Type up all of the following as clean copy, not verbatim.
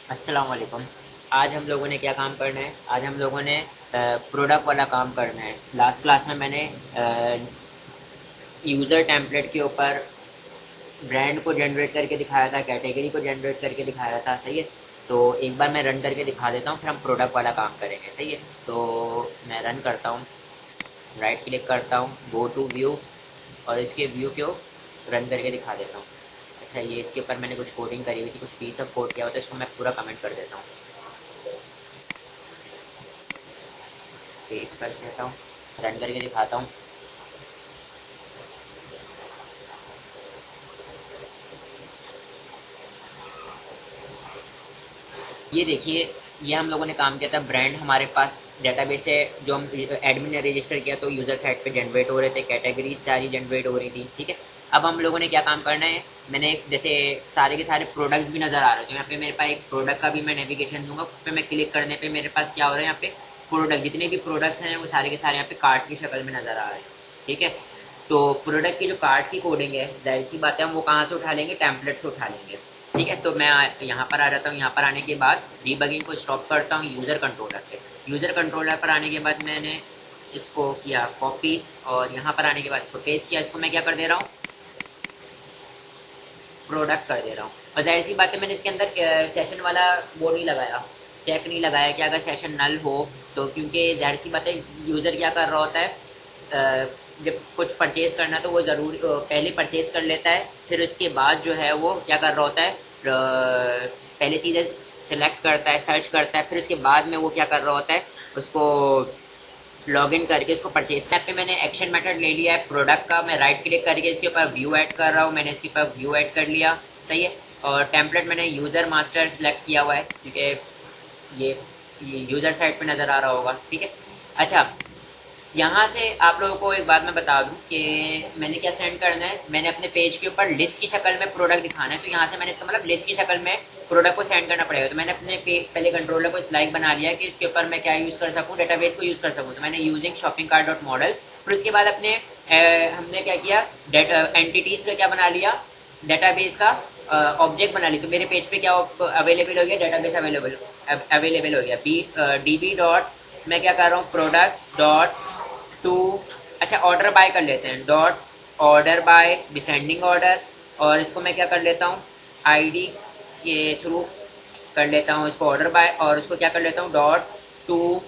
अस्सलाम वालेकुम। आज हम लोगों ने क्या काम करना है? आज हम लोगों ने प्रोडक्ट वाला काम करना है। लास्ट क्लास में मैंने यूज़र टेम्पलेट के ऊपर ब्रांड को जनरेट करके दिखाया था, कैटेगरी को जनरेट करके दिखाया था, सही है। तो एक बार मैं रन करके दिखा देता हूँ, फिर हम प्रोडक्ट वाला काम करेंगे, सही है। तो मैं रन करता हूँ, राइट क्लिक करता हूँ, गो टू व्यू, और इसके व्यू को रन करके दिखा देता हूँ। अच्छा, ये इसके ऊपर मैंने कुछ कोडिंग करी हुई थी, कुछ पीस ऑफ कोड किया हुआ था, इसको मैं पूरा कमेंट कर देता हूँ, सेव कर देता हूँ, रन करके दिखाता हूँ। ये देखिए, ये हम लोगों ने काम किया था। ब्रांड हमारे पास डेटाबेस है, जो हम एडमिन ने रजिस्टर किया तो यूज़र साइट पे जनरेट हो रहे थे, कैटेगरीज सारी जनरेट हो रही थी, ठीक है। अब हम लोगों ने क्या काम करना है, मैंने जैसे सारे के सारे प्रोडक्ट्स भी नज़र आ रहे हैं, तो यहाँ पे मेरे पास एक प्रोडक्ट का भी मैं नेविगेशन दूंगा, उस पर मैं क्लिक करने पे मेरे पास क्या हो रहा है, यहाँ पे प्रोडक्ट जितने भी प्रोडक्ट हैं वो सारे के सारे यहाँ पे कार्ड की शक्ल में नज़र आ रहे हैं, ठीक है। तो प्रोडक्ट की जो कार्ड की कोडिंग है, जाहिर सी बात है हम वो कहाँ से उठा लेंगे, टेम्पलेट से उठा लेंगे, ठीक है। तो मैं यहाँ पर आ जाता हूँ। यहाँ पर आने के बाद डीबगिंग को स्टॉप करता हूँ यूज़र कंट्रोलर पे। यूज़र कंट्रोलर पर आने के बाद मैंने इसको किया कॉपी, और यहाँ पर आने के बाद इसको पेस्ट किया। इसको मैं क्या कर दे रहा हूँ, प्रोडक्ट कर दे रहा हूँ। और जाहिर सी बात है मैंने इसके अंदर सेशन वाला वो नहीं लगाया, चेक नहीं लगाया कि अगर सेशन नल हो तो, क्योंकि जाहिर सी बात है यूज़र क्या कर रहा होता है, जब कुछ परचेज करना तो वो ज़रूर पहले परचेज कर लेता है, फिर उसके बाद जो है वो क्या कर रहा होता है, पहले चीज़ें सिलेक्ट करता है, सर्च करता है, फिर उसके बाद में वो क्या कर रहा होता है, उसको लॉगिन करके उसको परचेज पे मैंने एक्शन मेथड ले लिया है प्रोडक्ट का। मैं राइट क्लिक करके इसके ऊपर व्यू ऐड कर रहा हूँ, मैंने इसके ऊपर व्यू ऐड कर लिया, सही है। और टेम्पलेट मैंने यूज़र मास्टर सेलेक्ट किया हुआ है, क्योंकि ये यूज़र साइड पे नज़र आ रहा होगा, ठीक है। अच्छा, यहाँ से आप लोगों को एक बात मैं बता दूं कि मैंने क्या सेंड करना है, मैंने अपने पेज के ऊपर लिस्ट की शक्ल में प्रोडक्ट दिखाना है, तो यहाँ से मैंने इसका मतलब लिस्ट की शक्ल में प्रोडक्ट को सेंड करना पड़ेगा। तो मैंने अपने पहले कंट्रोलर को स्लाइड बना लिया कि इसके ऊपर मैं क्या यूज़ कर सकूँ, डेटाबेस को यूज़ कर सकूँ। तो मैंने using shopping cart dot model, फिर उसके बाद अपने हमने क्या किया, एंटिटीज़ का क्या बना लिया, डेटाबेस का ऑब्जेक्ट बना ली। तो मेरे पेज पे क्या अवेलेबल हो गया, डेटाबेस अवेलेबल हो गया। डी बी डॉट मैं क्या कर रहा हूँ, प्रोडक्ट्स डॉट टू, अच्छा ऑर्डर बाय कर लेते हैं, dot order by descending order, और इसको मैं क्या कर लेता हूँ, आईडी के थ्रू कर लेता हूँ इसको ऑर्डर बाय, और उसको क्या कर लेता हूँ, डॉट टू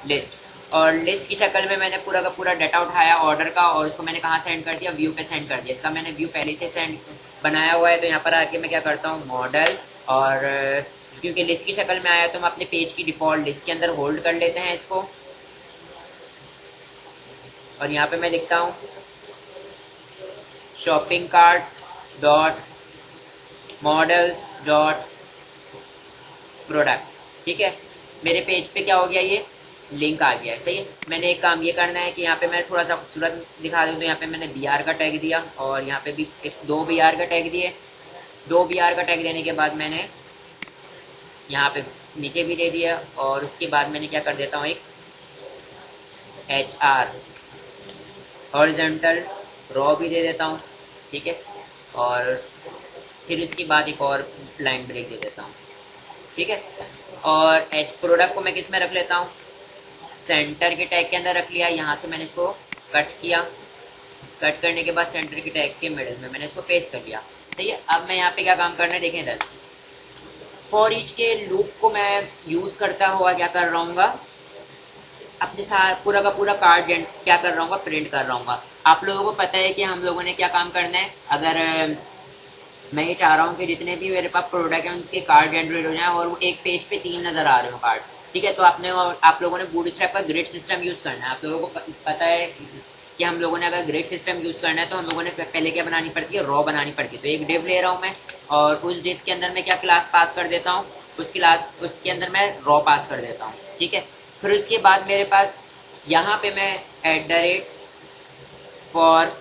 लिस्ट। और लिस्ट की शक्ल में मैंने पूरा का पूरा डाटा उठाया ऑर्डर का, और उसको मैंने कहाँ सेंड कर दिया, व्यू पे सेंड कर दिया। इसका मैंने व्यू पहले से सेंड बनाया हुआ है, तो यहाँ पर आके मैं क्या करता हूँ, मॉडल, और क्योंकि लिस्ट की शक्ल में आया तो हम अपने पेज की डिफ़ॉल्ट लिस्ट के अंदर होल्ड कर लेते हैं इसको। और यहाँ पे मैं लिखता हूँ shopping cart dot models dot product, ठीक है। मेरे पेज पे क्या हो गया, ये लिंक आ गया है, सही है। मैंने एक काम ये करना है कि यहाँ पे मैं थोड़ा सा खूबसूरत दिखा दूँ, तो यहाँ पे मैंने बी आर का टैग दिया, और यहाँ पे भी दो बी आर का टैग दिए। दो बी आर का टैग देने के बाद मैंने यहाँ पे नीचे भी दे दिया, और उसके बाद मैंने क्या कर देता हूँ, एक एच आर हॉरिजॉन्टल रॉ भी दे देता हूँ, ठीक है। और फिर इसके बाद एक और लाइन ब्रेक दे देता हूँ, ठीक है। और एच प्रोडक्ट को मैं किस में रख लेता हूँ, सेंटर के टैग के अंदर रख लिया। यहाँ से मैंने इसको कट किया, कट करने के बाद सेंटर के टैग के मिडिल में मैंने इसको पेस्ट कर लिया, ठीक है। अब मैं यहाँ पे क्या काम करना है, देखें इधर, फॉर ईच के लूप को मैं यूज़ करता हुआ क्या कर रहा हूँ, अपने साथ पूरा का पूरा कार्ड क्या कर रहा हूँ, प्रिंट कर रहा हूँ। आप लोगों को पता है कि हम लोगों ने क्या काम करना है, अगर मैं ये चाह रहा हूँ कि जितने भी मेरे पास प्रोडक्ट हैं उनके कार्ड जनरेट हो जाए, और वो एक पेज पे 3 नज़र आ रहे हो कार्ड, ठीक है। तो आप लोगों ने बूटस्ट्रैप का ग्रिड सिस्टम यूज़ करना है। आप लोगों को पता है कि हम लोगों ने अगर ग्रिड सिस्टम यूज़ करना है तो हम लोगों ने पहले क्या बनानी पड़ती है, रॉ बनानी पड़ती है। तो एक डिव ले रहा हूँ मैं, और उस डिव के अंदर मैं क्या क्लास पास कर देता हूँ, उसके अंदर मैं रॉ पास कर देता हूँ, ठीक है। फिर उसके बाद मेरे पास यहाँ पे मैं @ फॉर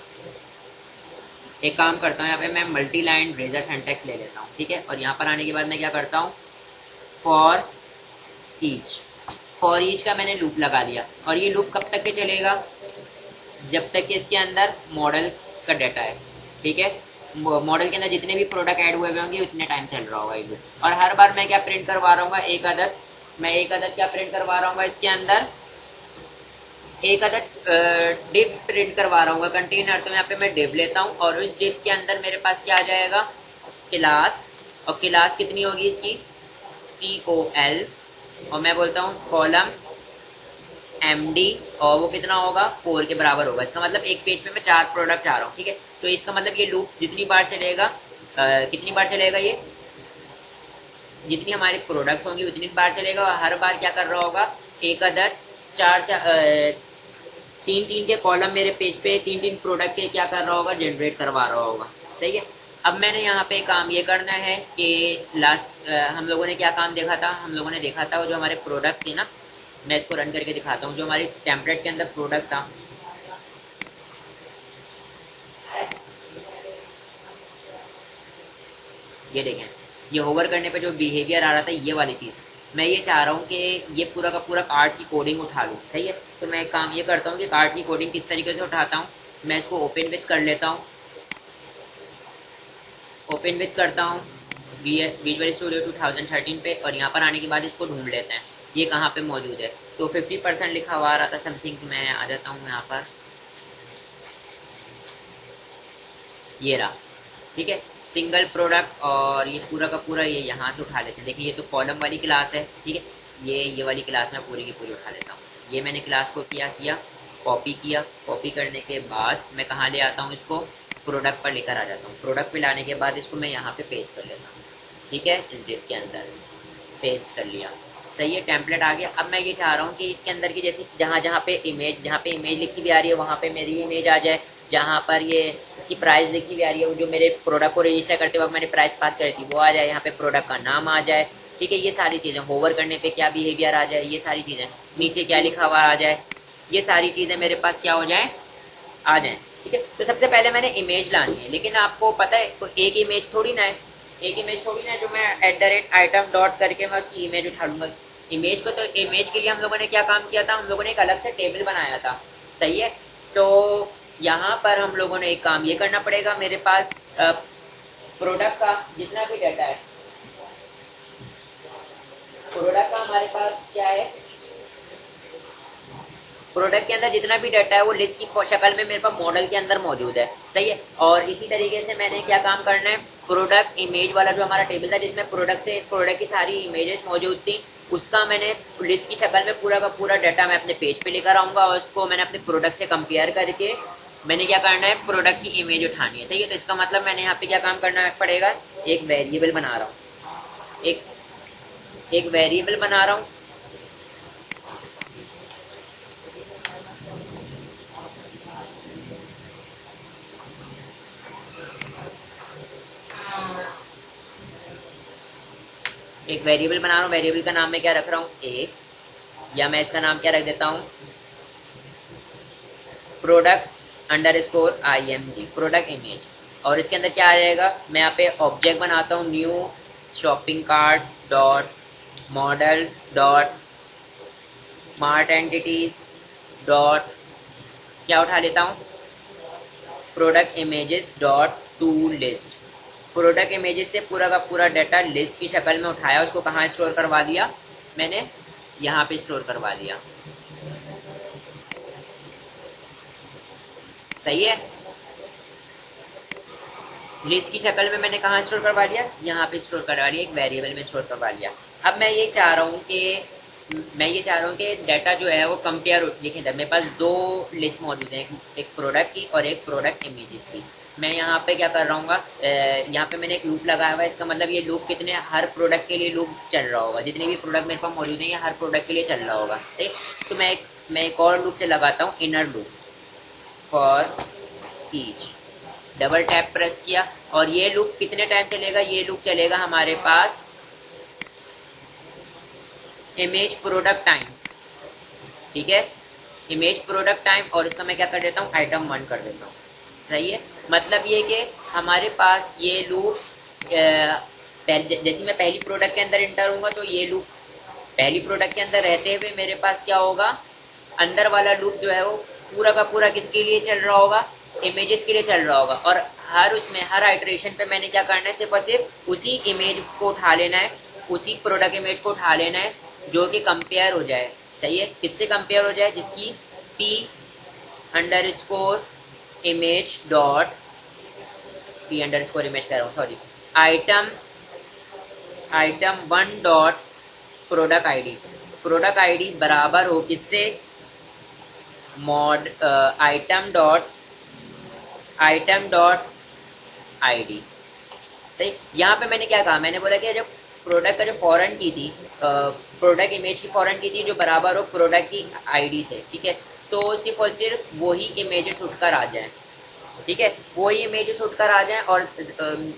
एक काम करता हूँ, यहाँ पे मैं मल्टी लाइन रेजर सेंटेक्स ले लेता हूँ, ठीक है। और यहाँ पर आने के बाद मैं क्या करता हूँ, फॉर ईच का मैंने लूप लगा लिया। और ये लूप कब तक के चलेगा, जब तक कि इसके अंदर मॉडल का डाटा है, ठीक है। मॉडल के अंदर जितने भी प्रोडक्ट ऐड हुए होंगे उतने टाइम चल रहा होगा ये लूप। और हर बार मैं क्या प्रिंट करवा रहा हूँ, एक अदद क्या प्रिंट करवा रहा हूँ इसके अंदर, एक अदद डिव प्रिंट करवा रहा हूँ कंटेनर। तो यहाँ पे मैं डिव लेता हूँ और उस डिव के अंदर मेरे पास क्या आ जाएगा, क्लास। और क्लास कितनी होगी इसकी, COL, और मैं बोलता हूँ कॉलम MD, और वो कितना होगा, 4 के बराबर होगा। इसका मतलब एक पेज पे मैं 4 प्रोडक्ट चाह रहा हूँ, ठीक है। तो इसका मतलब ये लूप जितनी बार चलेगा, कितनी बार चलेगा, ये जितनी हमारे प्रोडक्ट्स होंगी उतनी बार चलेगा। और हर बार क्या कर रहा होगा, एक अदद तीन तीन के कॉलम मेरे पेज पे तीन तीन प्रोडक्ट के क्या कर रहा होगा, जनरेट करवा रहा होगा, ठीक है। अब मैंने यहाँ पे काम ये करना है कि लास्ट हम लोगों ने क्या काम देखा था, हम लोगों ने देखा था वो जो हमारे प्रोडक्ट थे ना, मैं इसको रन करके दिखाता हूँ। जो हमारी टेम्पलेट के अंदर प्रोडक्ट था, ये देखें, ये होवर करने पे जो बिहेवियर आ रहा था, ये वाली चीज़ मैं ये चाह रहा हूँ कि ये पूरा का पूरा कार्ड की कोडिंग उठा लूँ, सही है। तो मैं काम ये करता हूँ कि कार्ड की कोडिंग किस तरीके से उठाता हूँ, मैं इसको ओपन विथ कर लेता हूँ, ओपन विथ करता हूँ विजुअल स्टूडियो 2013 पे, और यहाँ पर आने के बाद इसको ढूंढ लेते हैं ये कहाँ पे मौजूद है। तो 50% लिखा हुआ आ रहा था समथिंग, मैं आ जाता हूँ यहाँ पर, ये रहा, ठीक है, सिंगल प्रोडक्ट। और ये पूरा का पूरा ये यहाँ से उठा लेते हैं। देखिए ये तो कॉलम वाली क्लास है, ठीक है, ये वाली क्लास मैं पूरी की पूरी उठा लेता हूँ। ये मैंने क्लास को किया कॉपी किया, कॉपी करने के बाद मैं कहाँ ले आता हूँ, इसको प्रोडक्ट पर लेकर आ जाता हूँ। प्रोडक्ट पे लाने के बाद इसको मैं यहाँ पे पेस्ट कर लेता हूँ, ठीक है, इस डिव के अंदर पेस्ट कर लिया, सही है, टेम्पलेट आ गया। अब मैं ये चाह रहा हूँ कि इसके अंदर की जैसे जहाँ पे इमेज लिखी भी आ रही है वहाँ पे मेरी इमेज आ जाए, जहाँ पर ये इसकी प्राइस लिखी भी आ रही है, जो मेरे प्रोडक्ट को रजिस्टर करते वक्त मैंने प्राइस पास करी थी वो आ जाए, यहाँ पे प्रोडक्ट का नाम आ जाए, ठीक है। ये सारी चीज़ें होवर करने पे क्या बिहेवियर आ जाए, ये सारी चीज़ें नीचे क्या लिखा हुआ आ जाए, ये सारी चीज़ें मेरे पास क्या हो जाए, आ जाए, ठीक है। तो सबसे पहले मैंने इमेज लानी है, लेकिन आपको पता है तो एक इमेज थोड़ी ना है, जो मैं @item डॉट करके मैं उसकी इमेज उठा लूंगा। इमेज को, तो इमेज के लिए हम लोगों ने क्या काम किया था, हम लोगों ने एक अलग से टेबल बनाया था, सही है। तो यहाँ पर हम लोगों ने एक काम ये करना पड़ेगा, मेरे पास प्रोडक्ट का जितना भी डाटा है, प्रोडक्ट का हमारे पास क्या है, प्रोडक्ट के अंदर जितना भी डाटा है वो लिस्ट की शक्ल में मेरे पास मॉडल के अंदर मौजूद है, सही है। और इसी तरीके से मैंने क्या काम करना है, प्रोडक्ट इमेज वाला जो हमारा टेबल था जिसमें प्रोडक्ट की सारी इमेजेस मौजूद थी, उसका मैंने लिस्ट की शक्ल में पूरा का पूरा डाटा मैं अपने पेज पे लेकर आऊँगा, और उसको मैंने अपने प्रोडक्ट से कंपेयर करके मैंने क्या करना है, प्रोडक्ट की इमेज उठानी है, सही है। तो इसका मतलब मैंने यहाँ पे क्या काम करना पड़ेगा, एक वेरिएबल बना रहा हूँ, एक वेरिएबल बना रहा हूँ, वेरिएबल का नाम मैं क्या रख रहा हूँ, ए, या मैं इसका नाम क्या रख देता हूँ, product_img, प्रोडक्ट इमेज। और इसके अंदर क्या आ जाएगा, मैं यहाँ पे ऑब्जेक्ट बनाता हूँ, new shopping cart dot model dot smart entities dot क्या उठा लेता हूँ, product images dot to list. Product images से पूरा का पूरा डाटा लिस्ट की शक्ल में उठाया, उसको कहाँ स्टोर करवा दिया, मैंने यहाँ पे स्टोर करवा दिया, सही है। लिस्ट की शक्ल में मैंने कहाँ स्टोर करवा लिया, यहाँ पे स्टोर करवा लिया, एक वेरिएबल में स्टोर करवा लिया। अब मैं ये चाह रहा हूँ कि डाटा जो है वो कंपेयर लिखे थे। मेरे पास दो लिस्ट मौजूद है, एक प्रोडक्ट की और एक प्रोडक्ट इमेजेस की। मैं यहाँ पे क्या कर रहा हूँ, यहाँ पे मैंने एक लूप लगाया हुआ है। इसका मतलब ये लूप कितने, हर प्रोडक्ट के लिए लूप चल रहा होगा, जितने भी प्रोडक्ट मेरे पास मौजूद है ये हर प्रोडक्ट के लिए चल रहा होगा, ठीक। तो मैं एक और लूप से लगाता हूँ, inner loop for each, double tap press किया, और ये लूप कितने टाइम चलेगा, ये लूप चलेगा हमारे पास इमेज प्रोडक्ट टाइम, ठीक है, इमेज प्रोडक्ट टाइम। और इसका मैं क्या कर देता हूँ, item 1 कर देता हूँ, सही है। मतलब ये कि हमारे पास ये लूप जैसे मैं पहली प्रोडक्ट के अंदर इंटर हूँगा तो ये लूप पहली प्रोडक्ट के अंदर रहते हुए मेरे पास क्या होगा, अंदर वाला लूप जो है वो पूरा का पूरा किसके लिए चल रहा होगा, इमेजेस के लिए चल रहा होगा, और हर आइटरेशन पे मैंने क्या करना है, सिर्फ और सिर्फ उसी इमेज को उठा लेना है, उसी प्रोडक्ट इमेज को उठा लेना है जो कि कंपेयर हो जाए। सही है, किससे कंपेयर हो जाए, जिसकी p underscore image dot p underscore image कह रहा हूँ, sorry, item 1 dot product ID बराबर हो किससे, मॉड आइटम डॉट आईडी। सही, यहाँ पे मैंने क्या कहा, मैंने बोला कि जब प्रोडक्ट का जो फॉरेन की थी, प्रोडक्ट इमेज की फॉरेन की थी जो बराबर हो प्रोडक्ट की आईडी से, ठीक है। तो सिर्फ और सिर्फ वही इमेजेस उठकर आ जाए, ठीक है, वही इमेजेस उठकर आ जाए। और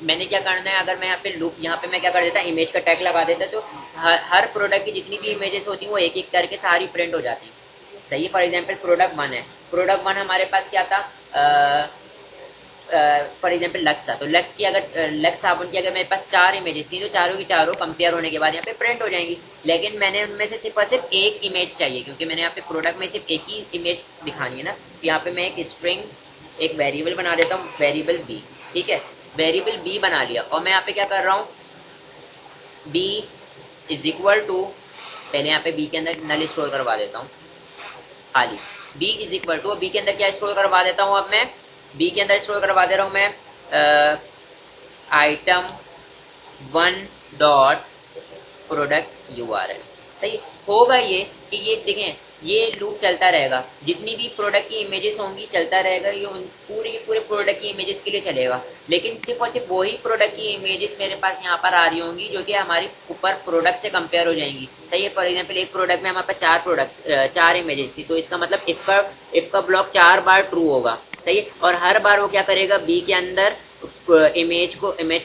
मैंने क्या करना है, अगर मैं यहाँ पे मैं क्या कर देता, इमेज का टैग लगा देता, तो हर प्रोडक्ट की जितनी भी इमेजेस होती हैं वो एक एक करके सारी प्रिंट हो जाती। सही है, फॉर एग्जाम्पल प्रोडक्ट 1 है, प्रोडक्ट 1 हमारे पास क्या था, फॉर एग्जाम्पल लक्स था, तो लक्स की अगर लक्स साबुन की अगर मेरे पास 4 इमेजेस थी, तो चारों की चारों कंपेयर होने के बाद यहाँ पे प्रिंट हो जाएंगी। लेकिन मैंने उनमें से सिर्फ और सिर्फ एक इमेज चाहिए, क्योंकि मैंने यहाँ पे प्रोडक्ट में सिर्फ एक ही इमेज दिखानी है ना। तो यहाँ पे मैं एक स्ट्रिंग, एक वेरिएबल बना देता हूँ, वेरिएबल बी, ठीक है, वेरिएबल बी बना लिया। और मैं यहाँ पे क्या कर रहा हूँ, बी इज इक्वल टू, पहले यहाँ पे बी के अंदर नल स्टोर करवा देता हूँ खाली, B is equal to, B के अंदर क्या स्टोर करवा देता हूँ, अब मैं बी के अंदर स्टोर करवा दे रहा हूँ मैं आइटम 1 डॉट प्रोडक्ट URL। सही होगा ये कि ये देखें, ये लूप चलता रहेगा, जितनी भी प्रोडक्ट की इमेजेस होंगी चलता रहेगा, ये उन पूरे प्रोडक्ट की इमेजेस के लिए चलेगा। लेकिन सिर्फ और सिर्फ वही प्रोडक्ट की इमेजेस मेरे पास यहाँ पर आ रही होंगी जो कि हमारी ऊपर प्रोडक्ट से कंपेयर हो जाएंगी। सही है, फॉर एग्जांपल एक प्रोडक्ट में हमारे पास 4 इमेजेस थी, तो इसका मतलब इफ का ब्लॉक 4 बार ट्रू होगा। सही है, और हर बार वो क्या करेगा, बी के अंदर इमेज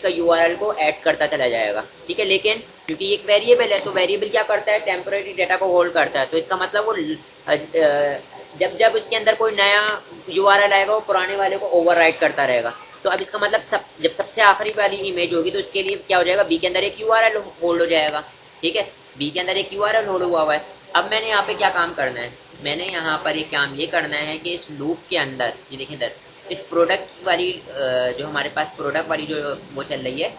का URL को ऐड करता चला जाएगा, ठीक है। लेकिन क्योंकि एक वेरिएबल है, तो वेरिएबल क्या करता है, टेम्पोरेरी डेटा को होल्ड करता है, तो इसका मतलब वो जब उसके अंदर कोई नया URL आएगा वो पुराने वाले को ओवरराइट करता रहेगा। तो अब इसका मतलब जब सबसे आखिरी वाली इमेज होगी तो उसके लिए क्या हो जाएगा, बी के अंदर एक URL होल्ड हो जाएगा, ठीक है, बी के अंदर एक URL होल्ड हुआ है। अब मैंने यहाँ पे क्या काम करना है, मैंने यहाँ पर एक काम ये करना है कि इस लूप के अंदर, ये देखें इधर, इस प्रोडक्ट वाली जो हमारे पास प्रोडक्ट वाली जो वो चल रही है,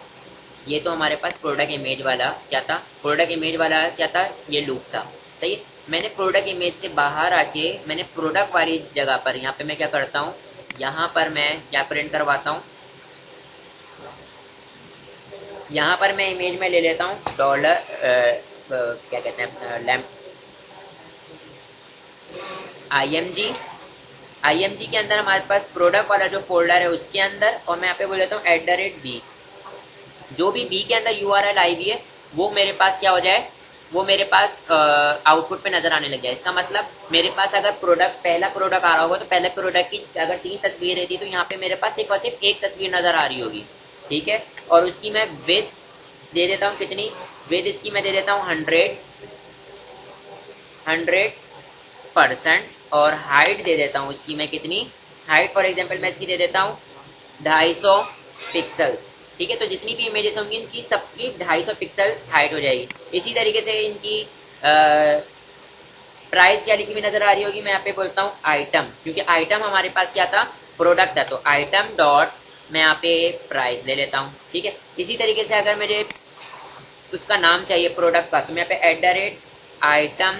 ये तो हमारे पास प्रोडक्ट इमेज वाला क्या था, प्रोडक्ट इमेज वाला क्या था, ये लूप था। सही है, मैंने प्रोडक्ट इमेज से बाहर आके मैंने प्रोडक्ट वाली जगह पर यहाँ पे मैं क्या करता हूँ, यहाँ पर मैं क्या प्रिंट करवाता हूँ, यहाँ पर मैं इमेज में ले लेता हूँ डॉलर क्या कहते हैं, लैम्प IMG के अंदर हमारे पास प्रोडक्ट वाला जो फोल्डर है उसके अंदर, और मैं यहाँ पे बोल देता हूँ @b, जो भी बी के अंदर URL आई हुई है वो मेरे पास क्या हो जाए, वो मेरे पास आउटपुट पे नजर आने लग जाए। इसका मतलब मेरे पास अगर पहला प्रोडक्ट आ रहा होगा तो पहले प्रोडक्ट की अगर 3 तस्वीरें थी, तो यहाँ पे मेरे पास सिर्फ और सिर्फ एक तस्वीर नजर आ रही होगी, ठीक है। और उसकी मैं विड्थ दे देता हूँ, कितनी विड्थ इसकी मैं दे देता हूँ 100%, और हाइट दे देता हूँ इसकी मैं कितनी, हाइट फॉर एग्जांपल मैं इसकी दे देता हूँ 250 पिक्सल्स, ठीक है। तो जितनी भी इमेजेस होंगी इनकी सबकी 250 पिक्सल हाइट हो जाएगी। इसी तरीके से इनकी प्राइस क्या लिखी हुई नजर आ रही होगी, मैं यहाँ पे बोलता हूँ आइटम, क्योंकि आइटम हमारे पास क्या था, प्रोडक्ट था, तो आइटम डॉट मैं यहाँ पे प्राइस ले लेता हूँ, ठीक है। इसी तरीके से अगर मुझे उसका नाम चाहिए प्रोडक्ट का, तो मैं यहाँ पे @item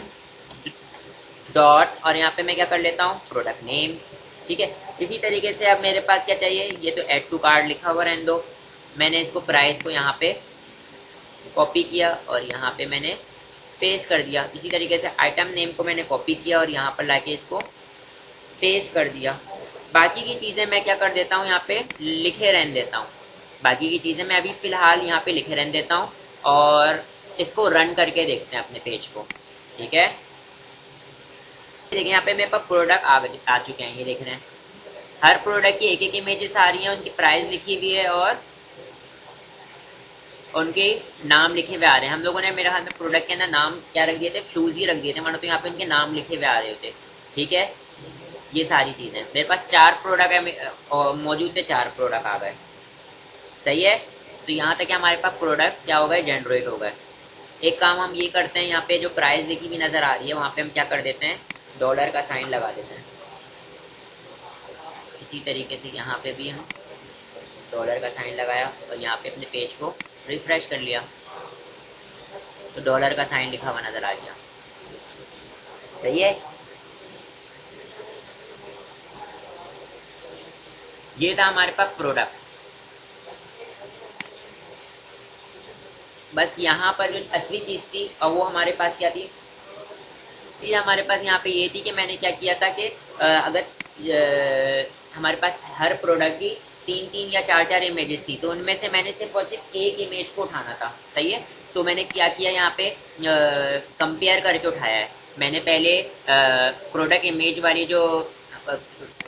डॉट, और यहाँ पे मैं क्या कर लेता हूँ, प्रोडक्ट नेम, ठीक है। इसी तरीके से अब मेरे पास क्या चाहिए, ये तो ऐड टू कार्ट लिखा हुआ रहने दो, मैंने इसको प्राइस को यहाँ पे कॉपी किया और यहाँ पे मैंने पेस्ट कर दिया। इसी तरीके से आइटम नेम को मैंने कॉपी किया और यहाँ पर लाके इसको पेस्ट कर दिया। बाकी की चीज़ें मैं क्या कर देता हूँ, यहाँ पे लिखे रहने देता हूँ, बाकी की चीज़ें मैं अभी फ़िलहाल यहाँ पे लिखे रहने देता हूँ, और इसको रन करके देखते हैं अपने पेज को, ठीक है। देखिए यहाँ पे मेरे पास प्रोडक्ट आ चुके हैं, ये देख रहे हैं, हर प्रोडक्ट की एक एक इमेजेस आ रही हैं, उनकी प्राइस लिखी हुई है और उनके नाम लिखे हुए आ रहे हैं। हम लोगों ने मेरे हाथ में प्रोडक्ट के अंदर नाम क्या रख दिए थे, फ्यूज ही रख दिए थे, मतलब तो यहाँ पे उनके नाम लिखे हुए आ रहे होते, ठीक है। ये सारी चीज़ें मेरे पास 4 प्रोडक्ट है मौजूद थे, 4 प्रोडक्ट आ गए, सही है। तो यहाँ तक हमारे पास प्रोडक्ट क्या हो गए, जनरेट हो गए। एक काम हम ये करते हैं, यहाँ पे जो प्राइस लिखी हुई नजर आ रही है वहाँ पे हम क्या कर देते हैं, डॉलर का साइन लगा देते हैं, इसी तरीके से यहाँ पे भी हम डॉलर का साइन लगाया और यहाँ पे अपने पेज को रिफ्रेश कर लिया तो डॉलर का साइन लिखा हुआ नज़र आ गया। सही है। ये था हमारे पास प्रोडक्ट। बस यहाँ पर जो असली चीज़ थी और वो हमारे पास क्या थी, ये हमारे पास यहाँ पे ये थी कि मैंने क्या किया था कि अगर हमारे पास हर प्रोडक्ट की 3-3 या 4-4 इमेजेस थी तो उनमें से मैंने सिर्फ और सिर्फ एक इमेज को उठाना था। सही है। तो मैंने क्या किया यहाँ पे कंपेयर करके उठाया है। मैंने पहले प्रोडक्ट इमेज वाली जो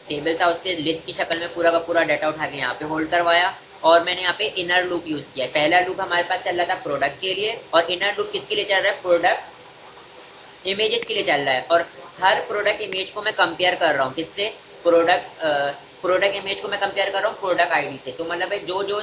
टेबल था उससे लिस्ट की शक्ल में पूरा का पूरा डाटा उठा के यहाँ पे होल्ड करवाया और मैंने यहाँ पे इनर लूप यूज़ किया। पहला लूप हमारे पास चल रहा था प्रोडक्ट के लिए और इनर लूप किसके लिए चल रहा है, प्रोडक्ट इमेजेस के लिए चल रहा है। और हर प्रोडक्ट इमेज को मैं कंपेयर कर रहा हूँ किससे, प्रोडक्ट इमेज को मैं कंपेयर कर रहा हूँ प्रोडक्ट आईडी से। तो मतलब है जो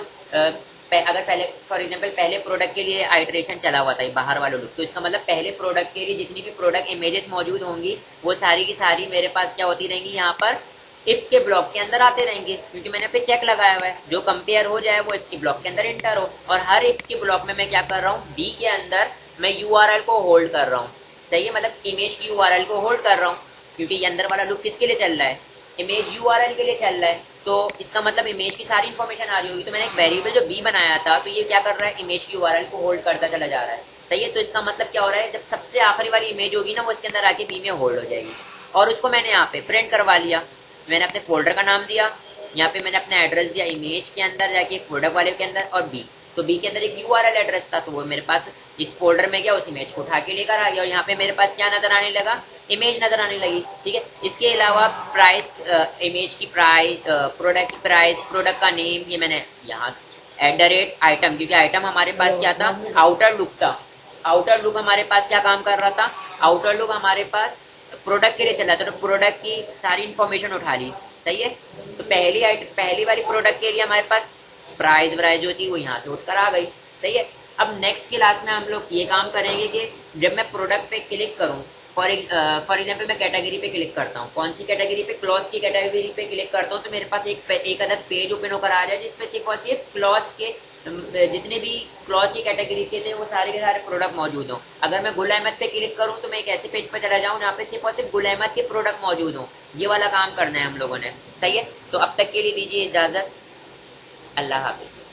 अगर पहले फॉर एग्जांपल पहले प्रोडक्ट के लिए आइटरेशन चला हुआ था बाहर वाला लूप, तो इसका मतलब पहले प्रोडक्ट के लिए जितनी भी प्रोडक्ट इमेजेस मौजूद होंगी वो सारी की सारी मेरे पास क्या होती रहेंगी, यहाँ पर इफ के ब्लॉक के अंदर आते रहेंगे क्योंकि मैंने पे चेक लगाया हुआ है। जो कंपेयर हो जाए वो इफ के ब्लॉक के अंदर इंटर हो। और हर इफ के ब्लॉक में मैं क्या कर रहा हूँ, बी के अंदर मैं यूआरएल को होल्ड कर रहा हूँ। सही है। मतलब इमेज की यूआरएल को होल्ड कर रहा हूँ क्योंकि ये अंदर वाला लूप किसके लिए चल रहा है, इमेज यूआरएल के लिए चल रहा है। तो इसका मतलब इमेज की सारी इन्फॉर्मेशन आ रही होगी। तो मैंने एक वेरिएबल जो बी बनाया था तो ये क्या कर रहा है, इमेज की यूआरएल को होल्ड करता चला जा रहा है। सही है। तो इसका मतलब क्या हो रहा है, जब सबसे आखिरी वाली इमेज होगी ना वो इसके अंदर आके बी में होल्ड हो जाएगी। और उसको मैंने यहाँ पे प्रिंट करवा लिया। मैंने अपने फोल्डर का नाम दिया, यहाँ पे मैंने अपना एड्रेस दिया इमेज के अंदर जाके प्रोडक्ट वाले के अंदर, और बी तो बी के अंदर एक यूआरएल एड्रेस था तो वो मेरे पास इस फोल्डर में गया, उस इमेज को उठा के लेकर आ गया और यहाँ पे मेरे पास क्या नजर आने लगा, इमेज नजर आने लगी। ठीक है। इसके अलावा प्राइस, इमेज की प्राइस, प्रोडक्ट की प्राइस, प्रोडक्ट का नेम, ये मैंने यहाँ @आइटम, क्योंकि आइटम हमारे पास क्या था, आउटर लूप था। आउटर लूप हमारे पास क्या काम कर रहा था, आउटर लूप हमारे पास प्रोडक्ट के लिए चला था तो प्रोडक्ट की सारी इन्फॉर्मेशन उठा ली। सही है। तो पहली वाली प्रोडक्ट के लिए हमारे पास प्राइस वराइस जो थी वो यहाँ से उठकर आ गई। सही है। अब नेक्स्ट क्लास में हम लोग ये काम करेंगे कि जब मैं प्रोडक्ट पे क्लिक करूँ, फॉर एग्जाम्पल मैं कैटेगरी पे क्लिक करता हूँ, कौन सी कैटेगरी पे, क्लॉथ्स की कैटेगरी पे क्लिक करता हूँ तो मेरे पास एक अदर पेज ओपन होकर आ रहा है जिसपे सिर्फ और सिर्फ क्लॉथ्स के जितने भी क्लॉथ की कैटेगरी के थे वो सारे के सारे प्रोडक्ट मौजूद हों। अगर मैं गुल अहमद पे क्लिक करूँ तो मैं एक ऐसे पेज पर चला जाऊँ जहाँ पे सिर्फ और सिर्फ गुल अहमद के प्रोडक्ट मौजूद हों। ये वाला काम करना है हम लोगों ने। सही है। तो अब तक के लिए दीजिए इजाज़त। अल्लाह हाफिज़।